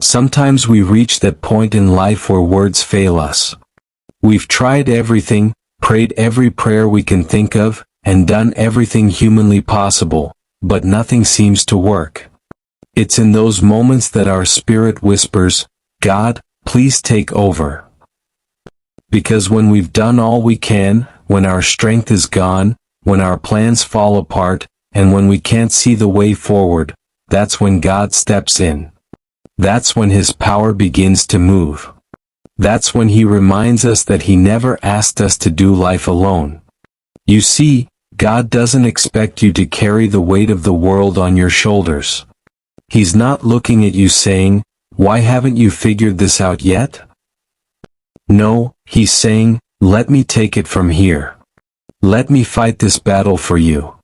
Sometimes we reach that point in life where words fail us. We've tried everything, prayed every prayer we can think of, and done everything humanly possible, but nothing seems to work. It's in those moments that our spirit whispers, "God, please take over." Because when we've done all we can, when our strength is gone, when our plans fall apart, and when we can't see the way forward, that's when God steps in. That's when His power begins to move. That's when He reminds us that He never asked us to do life alone. You see, God doesn't expect you to carry the weight of the world on your shoulders. He's not looking at you saying, "Why haven't you figured this out yet?" No, He's saying, "Let me take it from here. Let me fight this battle for you.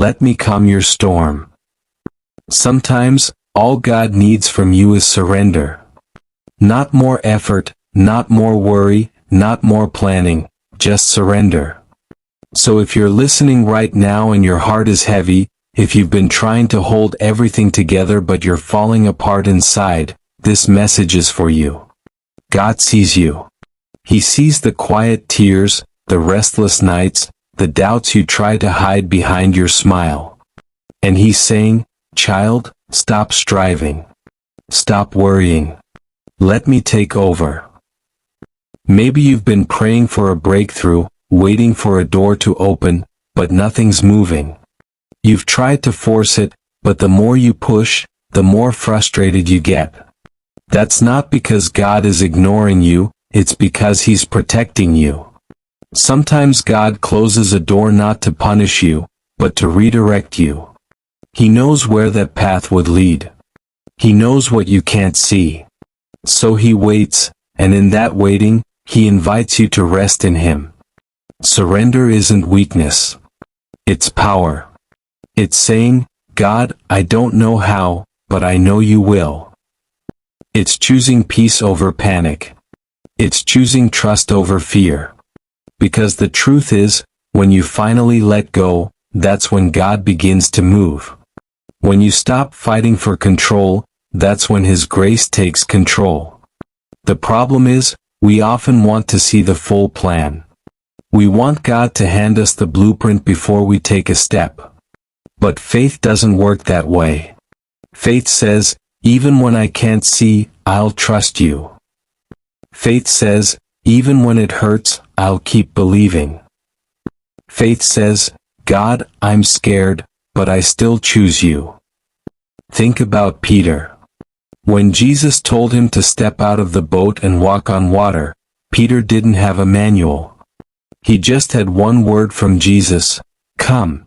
Let me calm your storm." Sometimes, all God needs from you is surrender. Not more effort, not more worry, not more planning, just surrender. So if you're listening right now and your heart is heavy, if you've been trying to hold everything together but you're falling apart inside, this message is for you. God sees you. He sees the quiet tears, the restless nights, the doubts you try to hide behind your smile. And He's saying, "Child, stop striving. Stop worrying. Let me take over." Maybe you've been praying for a breakthrough, waiting for a door to open, but nothing's moving. You've tried to force it, but the more you push, the more frustrated you get. That's not because God is ignoring you, it's because He's protecting you. Sometimes God closes a door not to punish you, but to redirect you. He knows where that path would lead. He knows what you can't see. So He waits, and in that waiting, He invites you to rest in Him. Surrender isn't weakness. It's power. It's saying, "God, I don't know how, but I know you will." It's choosing peace over panic. It's choosing trust over fear. Because the truth is, when you finally let go, that's when God begins to move. When you stop fighting for control, that's when His grace takes control. The problem is, we often want to see the full plan. We want God to hand us the blueprint before we take a step. But faith doesn't work that way. Faith says, "Even when I can't see, I'll trust you." Faith says, "Even when it hurts, I'll keep believing." Faith says, "God, I'm scared, but I still choose you." Think about Peter. When Jesus told him to step out of the boat and walk on water, Peter didn't have a manual. He just had one word from Jesus, "Come."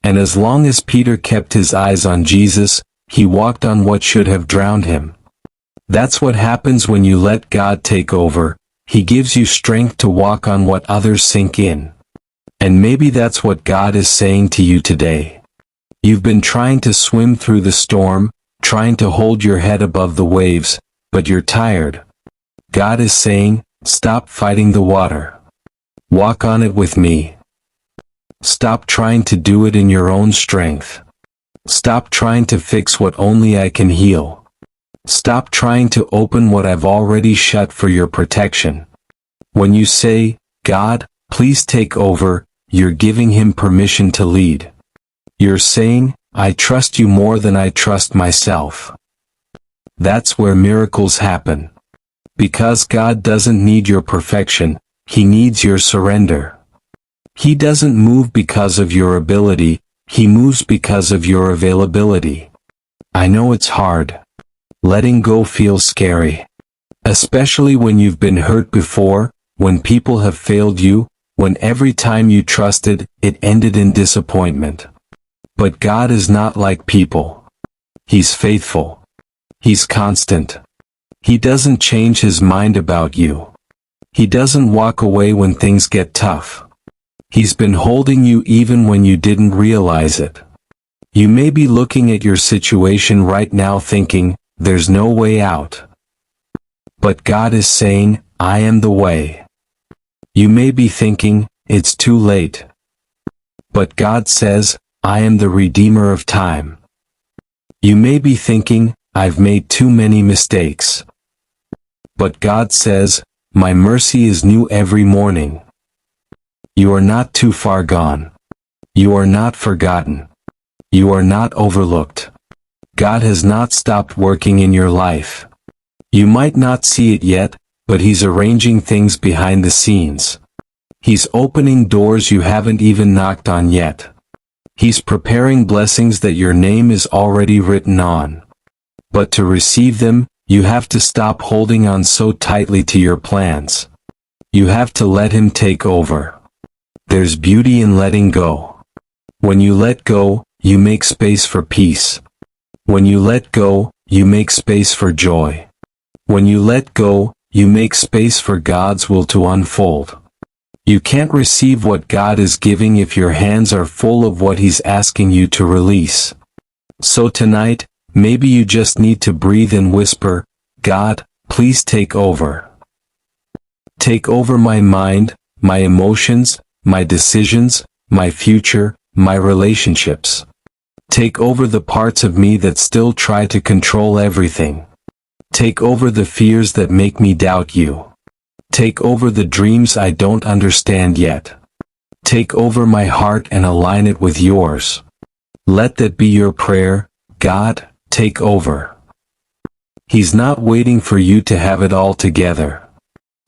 And as long as Peter kept his eyes on Jesus, he walked on what should have drowned him. That's what happens when you let God take over. He gives you strength to walk on what others sink in. And maybe that's what God is saying to you today. You've been trying to swim through the storm, trying to hold your head above the waves, but you're tired. God is saying, "Stop fighting the water. Walk on it with me." Stop trying to do it in your own strength. Stop trying to fix what only I can heal. Stop trying to open what I've already shut for your protection. When you say, "God, please take over," you're giving Him permission to lead. You're saying, "I trust you more than I trust myself." That's where miracles happen. Because God doesn't need your perfection, He needs your surrender. He doesn't move because of your ability, He moves because of your availability. I know it's hard. Letting go feels scary. Especially when you've been hurt before, when people have failed you, when every time you trusted, it ended in disappointment. But God is not like people. He's faithful. He's constant. He doesn't change His mind about you. He doesn't walk away when things get tough. He's been holding you even when you didn't realize it. You may be looking at your situation right now thinking, "There's no way out." But God is saying, "I am the way." You may be thinking, "It's too late." But God says, "I am the Redeemer of time." You may be thinking, I've made too many mistakes. But God says, my mercy is new every morning. You are not too far gone. You are not forgotten. You are not overlooked. God has not stopped working in your life. You might not see it yet, but He's arranging things behind the scenes. He's opening doors you haven't even knocked on yet. He's preparing blessings that your name is already written on. But to receive them, you have to stop holding on so tightly to your plans. You have to let Him take over. There's beauty in letting go. When you let go, you make space for peace. When you let go, you make space for joy. When you let go, you make space for God's will to unfold. You can't receive what God is giving if your hands are full of what He's asking you to release. So tonight, maybe you just need to breathe and whisper, God, please take over. Take over my mind, my emotions, my decisions, my future, my relationships. Take over the parts of me that still try to control everything. Take over the fears that make me doubt you. Take over the dreams I don't understand yet. Take over my heart and align it with yours. Let that be your prayer, God, take over. He's not waiting for you to have it all together.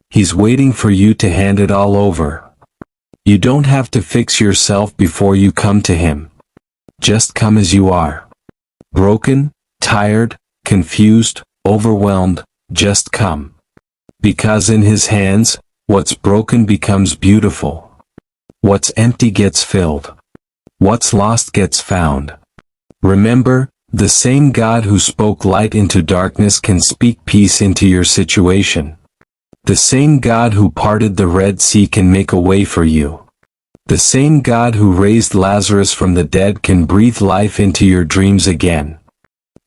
He's waiting for you to hand it all over. You don't have to fix yourself before you come to Him. Just come as you are. Broken, tired, confused, overwhelmed, just come. Because in His hands, what's broken becomes beautiful. What's empty gets filled. What's lost gets found. Remember, the same God who spoke light into darkness can speak peace into your situation. The same God who parted the Red Sea can make a way for you. The same God who raised Lazarus from the dead can breathe life into your dreams again.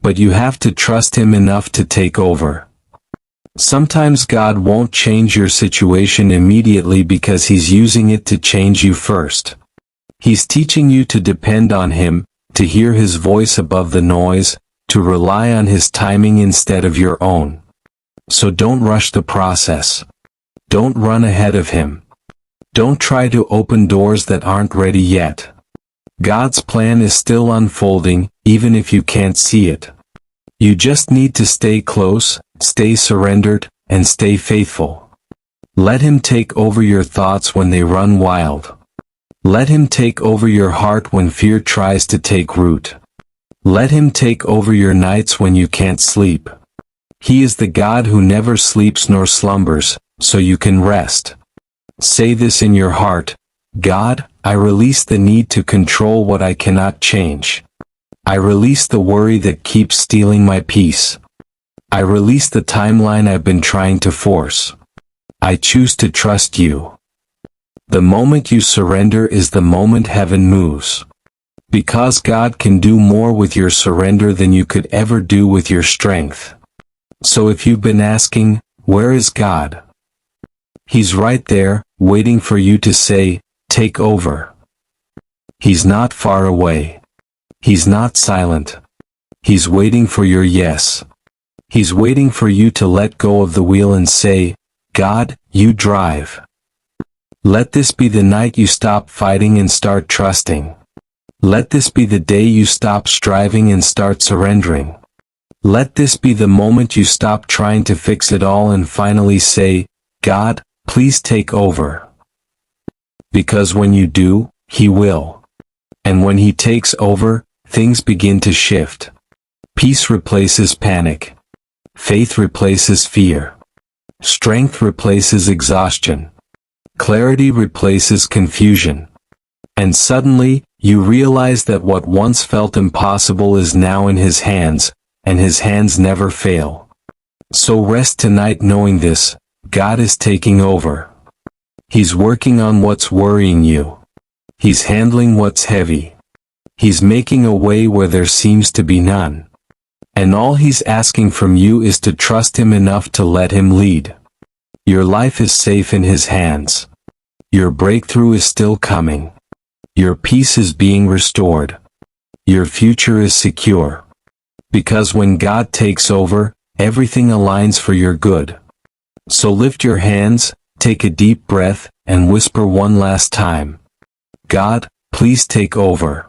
But you have to trust Him enough to take over. Sometimes God won't change your situation immediately because He's using it to change you first. He's teaching you to depend on Him, to hear His voice above the noise, to rely on His timing instead of your own. So don't rush the process. Don't run ahead of Him. Don't try to open doors that aren't ready yet. God's plan is still unfolding, even if you can't see it. You just need to stay close, stay surrendered, and stay faithful. Let Him take over your thoughts when they run wild. Let Him take over your heart when fear tries to take root. Let Him take over your nights when you can't sleep. He is the God who never sleeps nor slumbers, so you can rest. Say this in your heart, God, I release the need to control what I cannot change. I release the worry that keeps stealing my peace. I release the timeline I've been trying to force. I choose to trust you. The moment you surrender is the moment heaven moves. Because God can do more with your surrender than you could ever do with your strength. So if you've been asking, where is God? He's right there, waiting for you to say, take over. He's not far away. He's not silent. He's waiting for your yes. He's waiting for you to let go of the wheel and say, God, you drive. Let this be the night you stop fighting and start trusting. Let this be the day you stop striving and start surrendering. Let this be the moment you stop trying to fix it all and finally say, God, please take over. Because when you do, He will. And when He takes over, things begin to shift. Peace replaces panic. Faith replaces fear. Strength replaces exhaustion. Clarity replaces confusion. And suddenly, you realize that what once felt impossible is now in His hands, and His hands never fail. So rest tonight knowing this, God is taking over. He's working on what's worrying you. He's handling what's heavy. He's making a way where there seems to be none. And all He's asking from you is to trust Him enough to let Him lead. Your life is safe in His hands. Your breakthrough is still coming. Your peace is being restored. Your future is secure. Because when God takes over, everything aligns for your good. So lift your hands, take a deep breath, and whisper one last time. God, please take over.